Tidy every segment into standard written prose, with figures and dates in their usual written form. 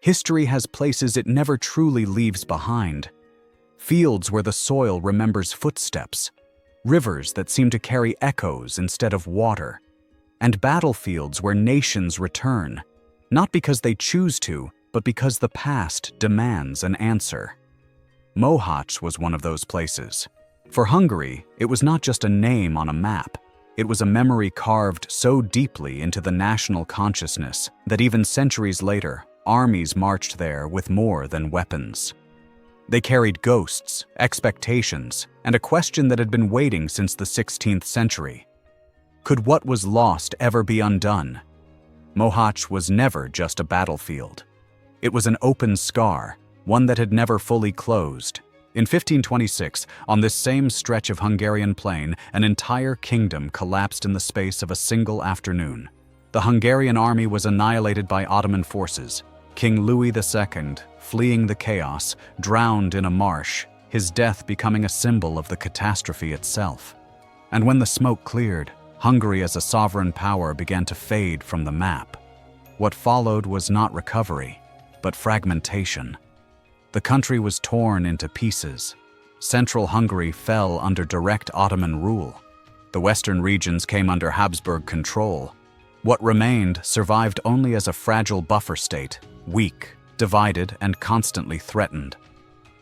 History has places it never truly leaves behind. Fields where the soil remembers footsteps, rivers that seem to carry echoes instead of water, and battlefields where nations return, not because they choose to, but because the past demands an answer. Mohács was one of those places. For Hungary, it was not just a name on a map. It was a memory carved so deeply into the national consciousness that even centuries later, armies marched there with more than weapons. They carried ghosts, expectations, and a question that had been waiting since the 16th century. Could what was lost ever be undone? Mohács was never just a battlefield. It was an open scar, one that had never fully closed. In 1526, on this same stretch of Hungarian plain, an entire kingdom collapsed in the space of a single afternoon. The Hungarian army was annihilated by Ottoman forces. King Louis II, fleeing the chaos, drowned in a marsh, his death becoming a symbol of the catastrophe itself. And when the smoke cleared, Hungary as a sovereign power began to fade from the map. What followed was not recovery, but fragmentation. The country was torn into pieces. Central Hungary fell under direct Ottoman rule. The western regions came under Habsburg control. What remained survived only as a fragile buffer state, weak, divided, and constantly threatened.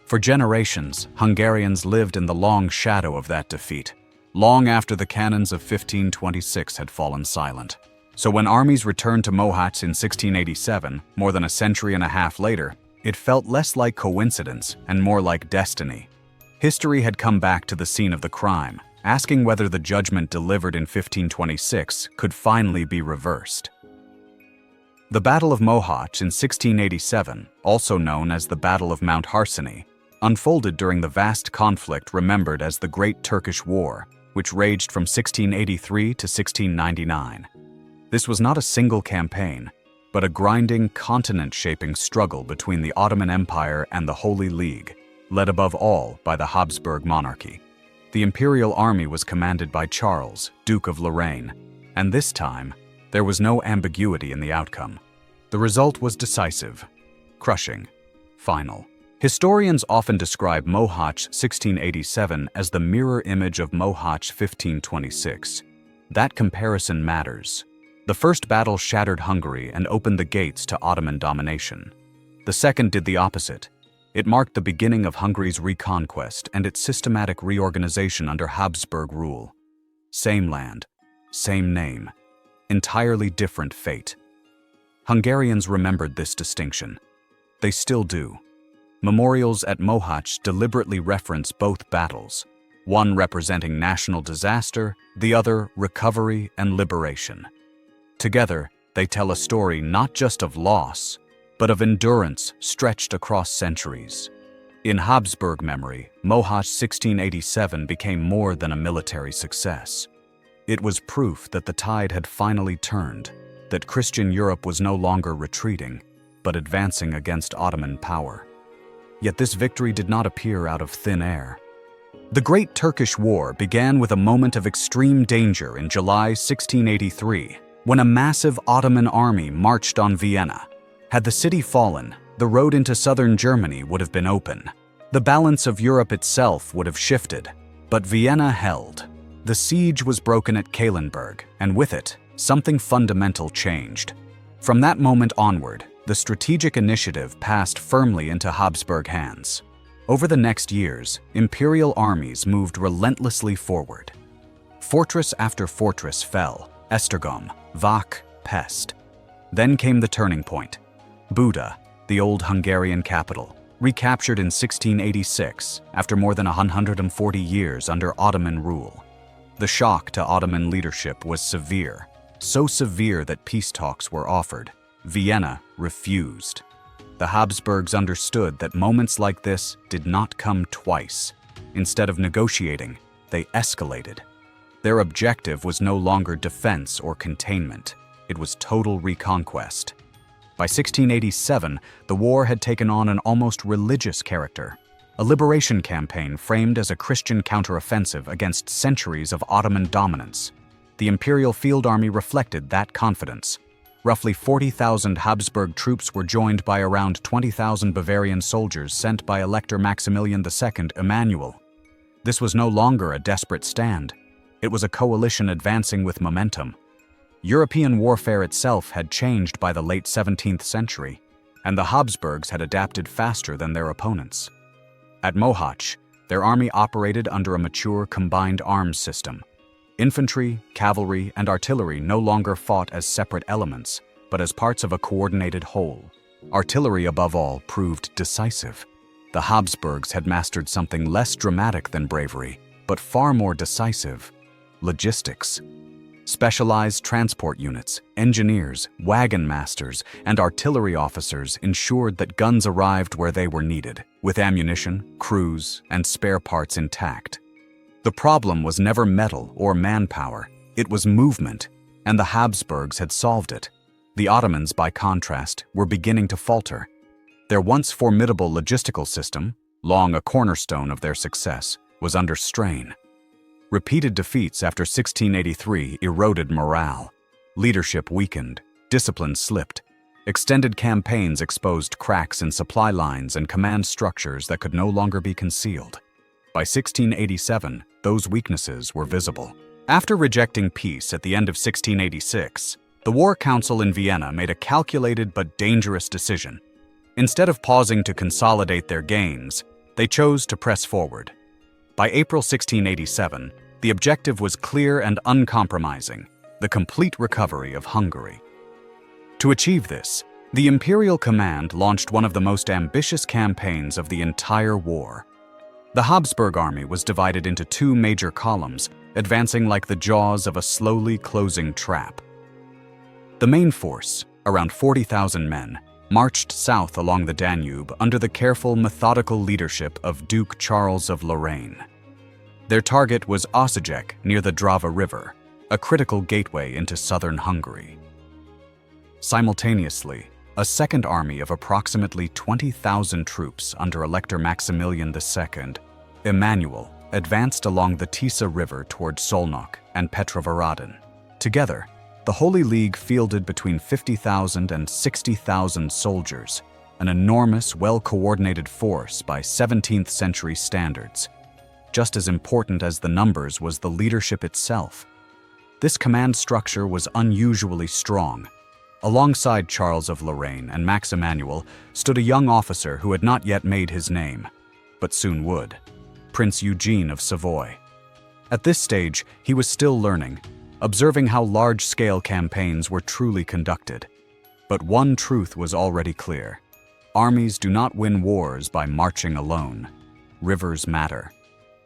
For generations, Hungarians lived in the long shadow of that defeat, long after the cannons of 1526 had fallen silent. So when armies returned to Mohács in 1687, more than a century and a half later, it felt less like coincidence and more like destiny. History had come back to the scene of the crime, asking whether the judgment delivered in 1526 could finally be reversed. The Battle of Mohács in 1687, also known as the Battle of Mount Harsany, unfolded during the vast conflict remembered as the Great Turkish War, which raged from 1683 to 1699. This was not a single campaign, but a grinding, continent-shaping struggle between the Ottoman Empire and the Holy League, led above all by the Habsburg monarchy. The imperial army was commanded by Charles, Duke of Lorraine, and this time, there was no ambiguity in the outcome. The result was decisive, crushing, final. Historians often describe Mohács 1687 as the mirror image of Mohács 1526. That comparison matters. The first battle shattered Hungary and opened the gates to Ottoman domination. The second did the opposite. It marked the beginning of Hungary's reconquest and its systematic reorganization under Habsburg rule. Same land, same name, entirely different fate. Hungarians remembered this distinction. They still do. Memorials at Mohács deliberately reference both battles, one representing national disaster, the other recovery and liberation. Together, they tell a story not just of loss, but of endurance stretched across centuries. In Habsburg memory, Mohács 1687 became more than a military success. It was proof that the tide had finally turned, that Christian Europe was no longer retreating, but advancing against Ottoman power. Yet this victory did not appear out of thin air. The Great Turkish War began with a moment of extreme danger in July 1683, when a massive Ottoman army marched on Vienna. Had the city fallen, the road into southern Germany would have been open. The balance of Europe itself would have shifted, but Vienna held. The siege was broken at Kahlenberg, and with it, something fundamental changed. From that moment onward, the strategic initiative passed firmly into Habsburg hands. Over the next years, imperial armies moved relentlessly forward. Fortress after fortress fell: Esztergom, Vach, Pest. Then came the turning point. Buda, the old Hungarian capital, recaptured in 1686 after more than 140 years under Ottoman rule. The shock to Ottoman leadership was severe, so severe that peace talks were offered. Vienna refused. The Habsburgs understood that moments like this did not come twice. Instead of negotiating, they escalated. Their objective was no longer defense or containment. It was total reconquest. By 1687, the war had taken on an almost religious character, a liberation campaign framed as a Christian counteroffensive against centuries of Ottoman dominance. The imperial field army reflected that confidence. Roughly 40,000 Habsburg troops were joined by around 20,000 Bavarian soldiers sent by Elector Maximilian II Emmanuel. This was no longer a desperate stand. It was a coalition advancing with momentum. European warfare itself had changed by the late 17th century, and the Habsburgs had adapted faster than their opponents. At Mohács, their army operated under a mature combined arms system. Infantry, cavalry, and artillery no longer fought as separate elements, but as parts of a coordinated whole. Artillery, above all, proved decisive. The Habsburgs had mastered something less dramatic than bravery, but far more decisive: logistics. Specialized transport units, engineers, wagon masters, and artillery officers ensured that guns arrived where they were needed, with ammunition, crews, and spare parts intact. The problem was never metal or manpower, it was movement, and the Habsburgs had solved it. The Ottomans, by contrast, were beginning to falter. Their once formidable logistical system, long a cornerstone of their success, was under strain. Repeated defeats after 1683 eroded morale. Leadership weakened, discipline slipped. Extended campaigns exposed cracks in supply lines and command structures that could no longer be concealed. By 1687, those weaknesses were visible. After rejecting peace at the end of 1686, the War Council in Vienna made a calculated but dangerous decision. Instead of pausing to consolidate their gains, they chose to press forward. By April 1687, the objective was clear and uncompromising: the complete recovery of Hungary. To achieve this, the Imperial Command launched one of the most ambitious campaigns of the entire war. The Habsburg army was divided into two major columns, advancing like the jaws of a slowly closing trap. The main force, around 40,000 men, marched south along the Danube under the careful, methodical leadership of Duke Charles of Lorraine. Their target was Osijek near the Drava River, a critical gateway into southern Hungary. Simultaneously, a second army of approximately 20,000 troops under Elector Maximilian II, Emmanuel, advanced along the Tisa River toward Szolnok and Petrovaradin. Together, the Holy League fielded between 50,000 and 60,000 soldiers, an enormous, well-coordinated force by 17th century standards. Just as important as the numbers was the leadership itself. This command structure was unusually strong. Alongside Charles of Lorraine and Max Emmanuel stood a young officer who had not yet made his name, but soon would: Prince Eugene of Savoy. At this stage, he was still learning, observing how large-scale campaigns were truly conducted. But one truth was already clear: armies do not win wars by marching alone. Rivers matter.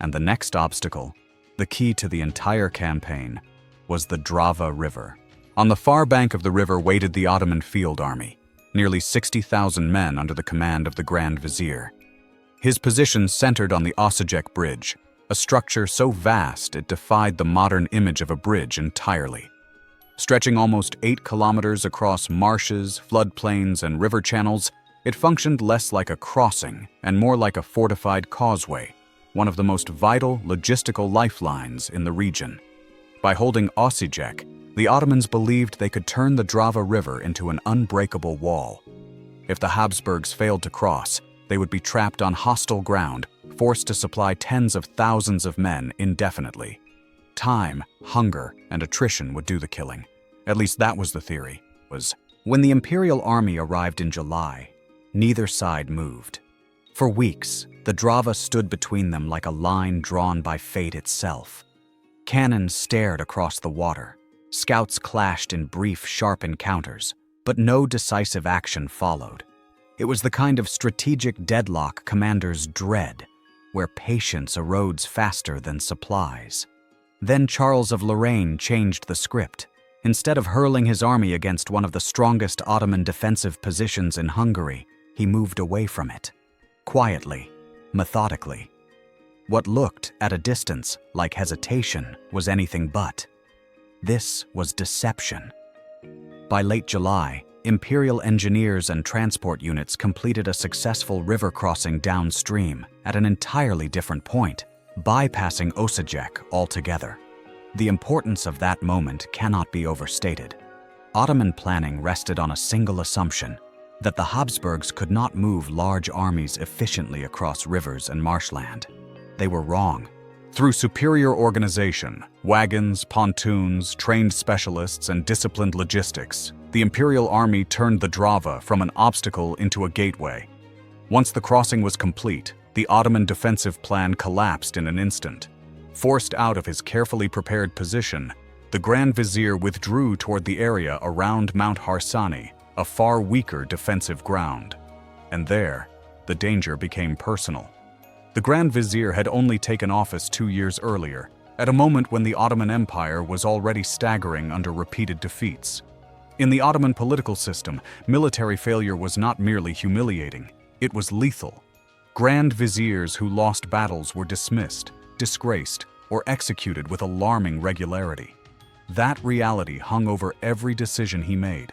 And the next obstacle, the key to the entire campaign, was the Drava River. On the far bank of the river waited the Ottoman field army, nearly 60,000 men under the command of the Grand Vizier. His position centered on the Osijek Bridge, a structure so vast it defied the modern image of a bridge entirely. Stretching almost 8 kilometers across marshes, floodplains, and river channels, it functioned less like a crossing and more like a fortified causeway, one of the most vital logistical lifelines in the region. By holding Osijek, the Ottomans believed they could turn the Drava River into an unbreakable wall. If the Habsburgs failed to cross, they would be trapped on hostile ground, forced to supply tens of thousands of men indefinitely. Time, hunger, and attrition would do the killing. At least that was the theory. When the Imperial army arrived in July, neither side moved. For weeks, the Drava stood between them like a line drawn by fate itself. Cannon stared across the water. Scouts clashed in brief, sharp encounters, but no decisive action followed. It was the kind of strategic deadlock commanders dread, where patience erodes faster than supplies. Then Charles of Lorraine changed the script. Instead of hurling his army against one of the strongest Ottoman defensive positions in Hungary, he moved away from it. Quietly, methodically. What looked, at a distance, like hesitation was anything but. This was deception. By late July, Imperial engineers and transport units completed a successful river crossing downstream at an entirely different point, bypassing Osijek altogether. The importance of that moment cannot be overstated. Ottoman planning rested on a single assumption: that the Habsburgs could not move large armies efficiently across rivers and marshland. They were wrong. Through superior organization, wagons, pontoons, trained specialists, and disciplined logistics, the imperial army turned the Drava from an obstacle into a gateway. Once the crossing was complete, the Ottoman defensive plan collapsed in an instant. Forced out of his carefully prepared position, the Grand Vizier withdrew toward the area around Mount Harsani, a far weaker defensive ground. And there, the danger became personal. The Grand Vizier had only taken office 2 years earlier, at a moment when the Ottoman Empire was already staggering under repeated defeats. In the Ottoman political system, military failure was not merely humiliating, it was lethal. Grand Viziers who lost battles were dismissed, disgraced, or executed with alarming regularity. That reality hung over every decision he made.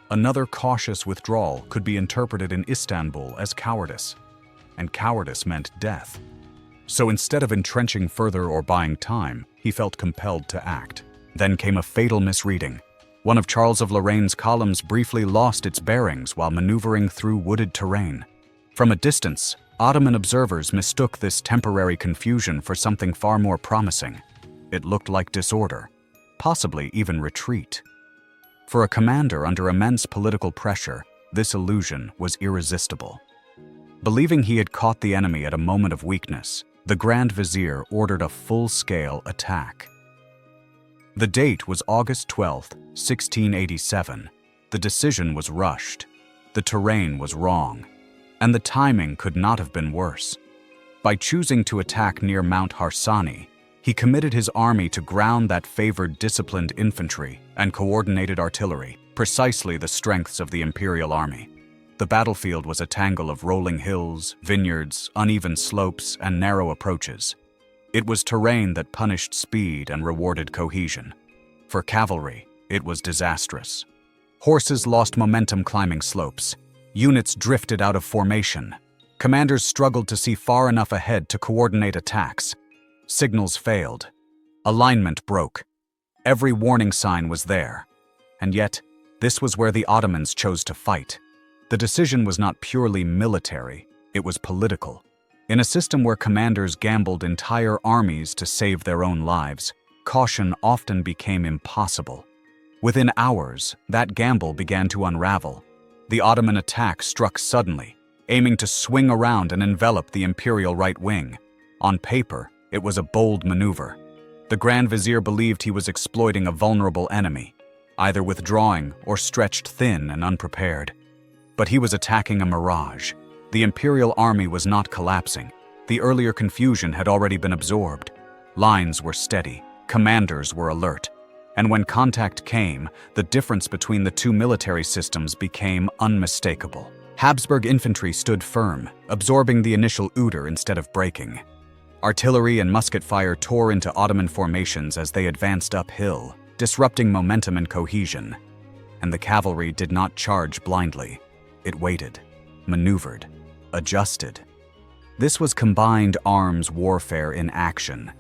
Another cautious withdrawal could be interpreted in Istanbul as cowardice, and cowardice meant death. So instead of entrenching further or buying time, he felt compelled to act. Then came a fatal misreading. One of Charles of Lorraine's columns briefly lost its bearings while maneuvering through wooded terrain. From a distance, Ottoman observers mistook this temporary confusion for something far more promising. It looked like disorder, possibly even retreat. For a commander under immense political pressure, this illusion was irresistible. Believing he had caught the enemy at a moment of weakness, the Grand Vizier ordered a full-scale attack. The date was August 12, 1687. The decision was rushed. The terrain was wrong. And the timing could not have been worse. By choosing to attack near Mount Harsani, he committed his army to ground that favored disciplined infantry and coordinated artillery, precisely the strengths of the imperial army. The battlefield was a tangle of rolling hills, vineyards, uneven slopes, and narrow approaches. It was terrain that punished speed and rewarded cohesion. For cavalry, it was disastrous. Horses lost momentum climbing slopes. Units drifted out of formation. Commanders struggled to see far enough ahead to coordinate attacks. Signals failed. Alignment broke. Every warning sign was there. And yet, this was where the Ottomans chose to fight. The decision was not purely military, it was political. In a system where commanders gambled entire armies to save their own lives, caution often became impossible. Within hours, that gamble began to unravel. The Ottoman attack struck suddenly, aiming to swing around and envelop the imperial right wing. On paper, it was a bold maneuver. The Grand Vizier believed he was exploiting a vulnerable enemy, either withdrawing or stretched thin and unprepared. But he was attacking a mirage. The imperial army was not collapsing. The earlier confusion had already been absorbed. Lines were steady, commanders were alert. And when contact came, the difference between the two military systems became unmistakable. Habsburg infantry stood firm, absorbing the initial odor instead of breaking. Artillery and musket fire tore into Ottoman formations as they advanced uphill, disrupting momentum and cohesion. And the cavalry did not charge blindly. It waited, maneuvered, adjusted. This was combined arms warfare in action.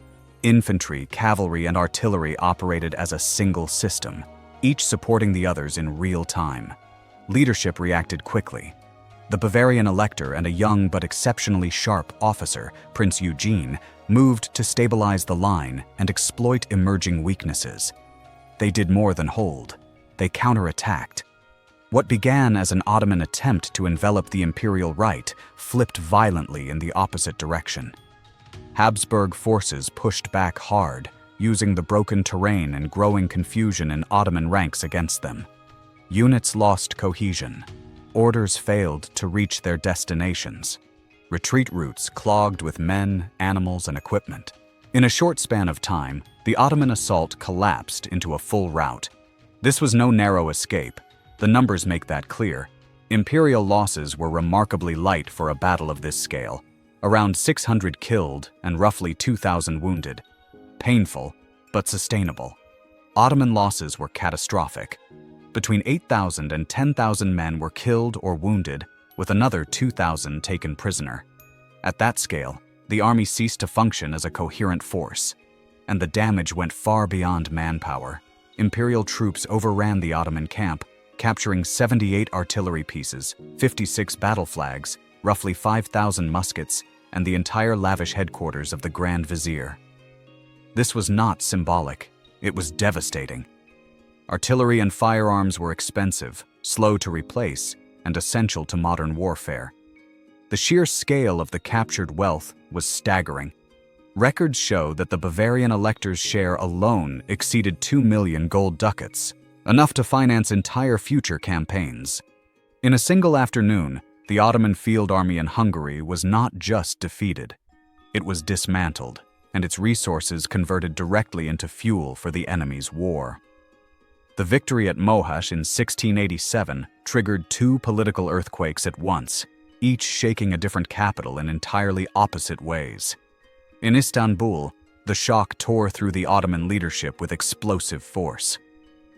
Infantry, cavalry, and artillery operated as a single system, each supporting the others in real time. Leadership reacted quickly. The Bavarian elector and a young but exceptionally sharp officer, Prince Eugene, moved to stabilize the line and exploit emerging weaknesses. They did more than hold. They counterattacked. What began as an Ottoman attempt to envelop the imperial right flipped violently in the opposite direction. Habsburg forces pushed back hard, using the broken terrain and growing confusion in Ottoman ranks against them. Units lost cohesion. Orders failed to reach their destinations. Retreat routes clogged with men, animals, and equipment. In a short span of time, the Ottoman assault collapsed into a full rout. This was no narrow escape. The numbers make that clear. Imperial losses were remarkably light for a battle of this scale. Around 600 killed and roughly 2,000 wounded. Painful, but sustainable. Ottoman losses were catastrophic. Between 8,000 and 10,000 men were killed or wounded, with another 2,000 taken prisoner. At that scale, the army ceased to function as a coherent force, and the damage went far beyond manpower. Imperial troops overran the Ottoman camp, capturing 78 artillery pieces, 56 battle flags, roughly 5,000 muskets, and the entire lavish headquarters of the Grand Vizier. This was not symbolic, it was devastating. Artillery and firearms were expensive, slow to replace, and essential to modern warfare. The sheer scale of the captured wealth was staggering. Records show that the Bavarian elector's share alone exceeded 2 million gold ducats, enough to finance entire future campaigns. In a single afternoon, the Ottoman field army in Hungary was not just defeated. It was dismantled, and its resources converted directly into fuel for the enemy's war. The victory at Mohács in 1687 triggered two political earthquakes at once, each shaking a different capital in entirely opposite ways. In Istanbul, the shock tore through the Ottoman leadership with explosive force.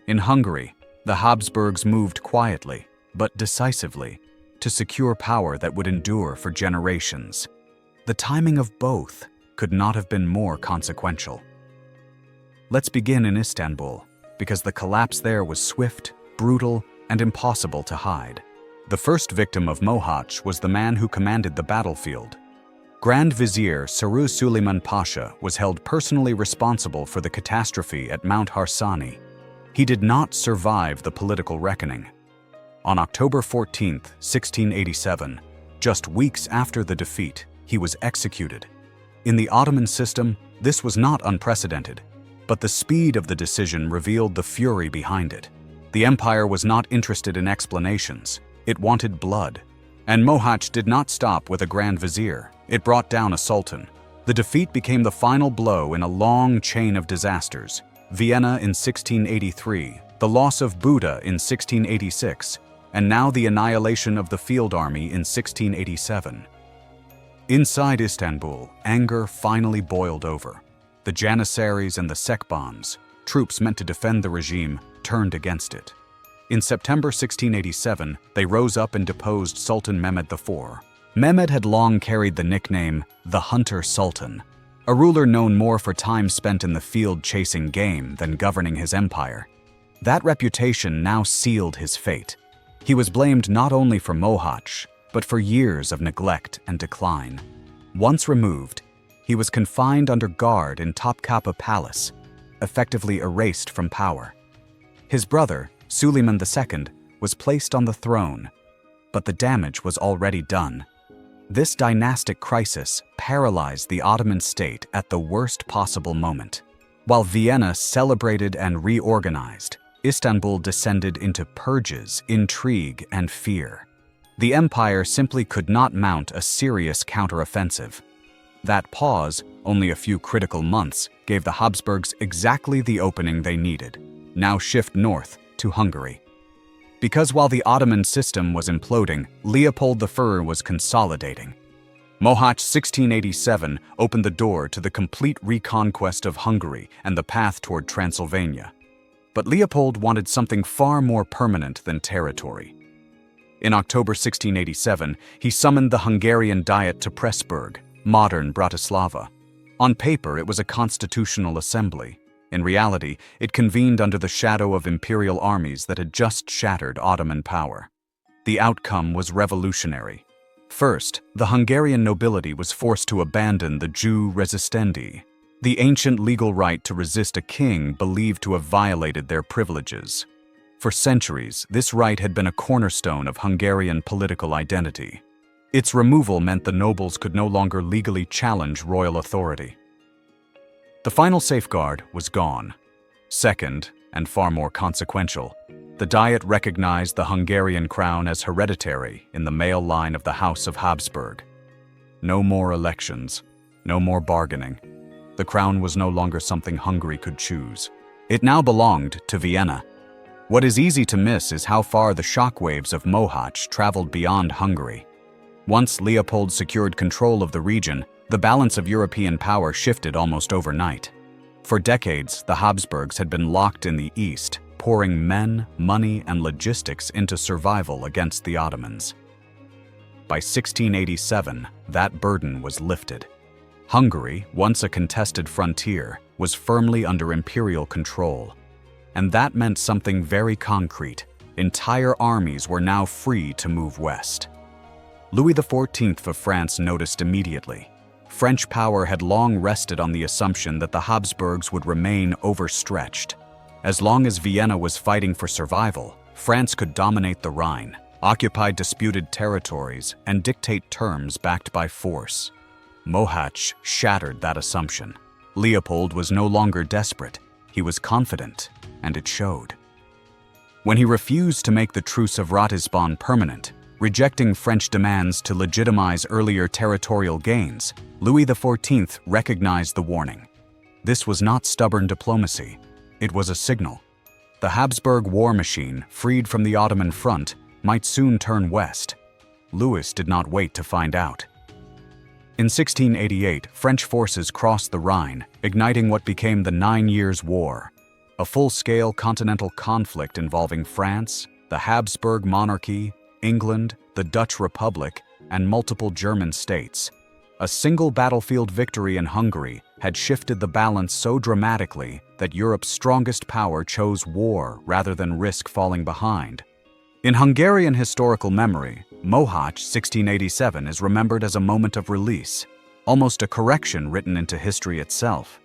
In Hungary, the Habsburgs moved quietly, but decisively, to secure power that would endure for generations. The timing of both could not have been more consequential. Let's begin in Istanbul, because the collapse there was swift, brutal, and impossible to hide. The first victim of Mohács was the man who commanded the battlefield. Grand Vizier Saru Süleyman Pasha was held personally responsible for the catastrophe at Mount Harsani. He did not survive the political reckoning. On October 14, 1687, just weeks after the defeat, he was executed. In the Ottoman system, this was not unprecedented, but the speed of the decision revealed the fury behind it. The empire was not interested in explanations. It wanted blood. And Mohács did not stop with a Grand Vizier. It brought down a sultan. The defeat became the final blow in a long chain of disasters. Vienna in 1683, the loss of Buda in 1686, and now the annihilation of the field army in 1687. Inside Istanbul, anger finally boiled over. The Janissaries and the Sekbans, troops meant to defend the regime, turned against it. In September 1687, they rose up and deposed Sultan Mehmed IV. Mehmed had long carried the nickname the Hunter Sultan, a ruler known more for time spent in the field chasing game than governing his empire. That reputation now sealed his fate. He was blamed not only for Mohács, but for years of neglect and decline. Once removed, he was confined under guard in Topkapı Palace, effectively erased from power. His brother, Süleyman II, was placed on the throne, but the damage was already done. This dynastic crisis paralyzed the Ottoman state at the worst possible moment. While Vienna celebrated and reorganized, Istanbul descended into purges, intrigue, and fear. The empire simply could not mount a serious counteroffensive. That pause, only a few critical months, gave the Habsburgs exactly the opening they needed. Now shift north to Hungary. Because while the Ottoman system was imploding, Leopold I was consolidating. Mohács 1687 opened the door to the complete reconquest of Hungary and the path toward Transylvania. But Leopold wanted something far more permanent than territory. In October 1687, he summoned the Hungarian Diet to Pressburg, modern Bratislava. On paper, it was a constitutional assembly. In reality, it convened under the shadow of imperial armies that had just shattered Ottoman power. The outcome was revolutionary. First, the Hungarian nobility was forced to abandon the jus resistendi, the ancient legal right to resist a king believed to have violated their privileges. For centuries, this right had been a cornerstone of Hungarian political identity. Its removal meant the nobles could no longer legally challenge royal authority. The final safeguard was gone. Second, and far more consequential, the Diet recognized the Hungarian crown as hereditary in the male line of the House of Habsburg. No more elections, no more bargaining. The crown was no longer something Hungary could choose. It now belonged to Vienna. What is easy to miss is how far the shockwaves of Mohács traveled beyond Hungary. Once Leopold secured control of the region, the balance of European power shifted almost overnight. For decades, the Habsburgs had been locked in the east, pouring men, money, and logistics into survival against the Ottomans. By 1687, that burden was lifted. Hungary, once a contested frontier, was firmly under imperial control. and that meant something very concrete. Entire armies were now free to move west. Louis XIV of France noticed immediately. French power had long rested on the assumption that the Habsburgs would remain overstretched. As long as Vienna was fighting for survival, France could dominate the Rhine, occupy disputed territories, and dictate terms backed by force. Mohács shattered that assumption. Leopold was no longer desperate. He was confident, and it showed. When he refused to make the Truce of Ratisbon permanent, rejecting French demands to legitimize earlier territorial gains, Louis XIV recognized the warning. This was not stubborn diplomacy. It was a signal. The Habsburg war machine, freed from the Ottoman front, might soon turn west. Louis did not wait to find out. In 1688, French forces crossed the Rhine, igniting what became the 9 Years' War, a full-scale continental conflict involving France, the Habsburg monarchy, England, the Dutch Republic, and multiple German states. A single battlefield victory in Hungary had shifted the balance so dramatically that Europe's strongest power chose war rather than risk falling behind. In Hungarian historical memory, Mohács 1687 is remembered as a moment of release, almost a correction written into history itself.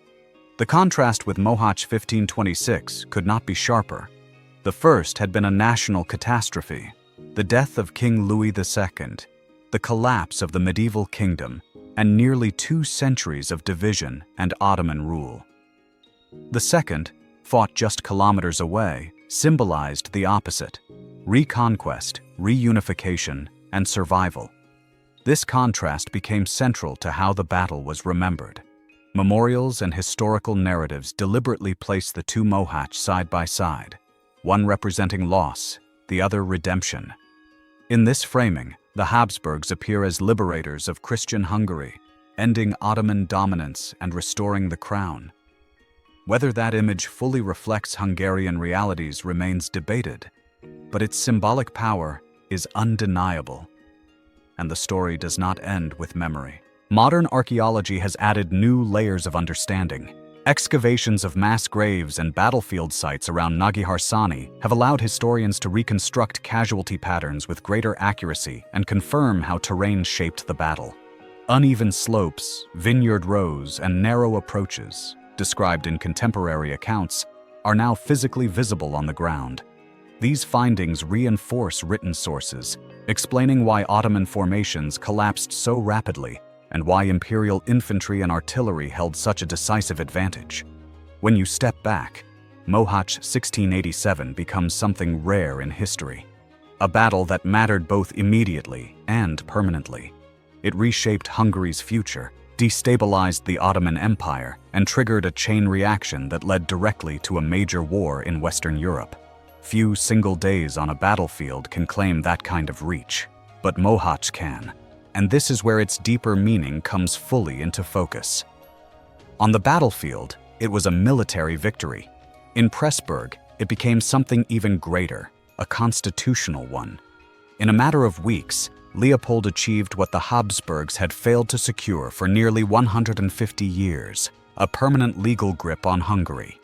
The contrast with Mohács 1526 could not be sharper. The first had been a national catastrophe, the death of King Louis II, the collapse of the medieval kingdom, and nearly 2 centuries of division and Ottoman rule. The second, fought just kilometers away, symbolized the opposite: reconquest, reunification, and survival. This contrast became central to how the battle was remembered. Memorials and historical narratives deliberately place the two Mohács side by side, one representing loss, the other redemption. In this framing, the Habsburgs appear as liberators of Christian Hungary, ending Ottoman dominance and restoring the crown. Whether that image fully reflects Hungarian realities remains debated, but its symbolic power is undeniable. And the story does not end with memory. Modern archaeology has added new layers of understanding. Excavations of mass graves and battlefield sites around Nagy Harsanyi have allowed historians to reconstruct casualty patterns with greater accuracy and confirm how terrain shaped the battle. Uneven slopes, vineyard rows, and narrow approaches, described in contemporary accounts, are now physically visible on the ground. These findings reinforce written sources, explaining why Ottoman formations collapsed so rapidly and why imperial infantry and artillery held such a decisive advantage. When you step back, Mohács 1687 becomes something rare in history, a battle that mattered both immediately and permanently. It reshaped Hungary's future, destabilized the Ottoman Empire, and triggered a chain reaction that led directly to a major war in Western Europe. Few single days on a battlefield can claim that kind of reach, but Mohács can. And this is where its deeper meaning comes fully into focus. On the battlefield, it was a military victory. In Pressburg, it became something even greater, a constitutional one. In a matter of weeks, Leopold achieved what the Habsburgs had failed to secure for nearly 150 years, a permanent legal grip on Hungary.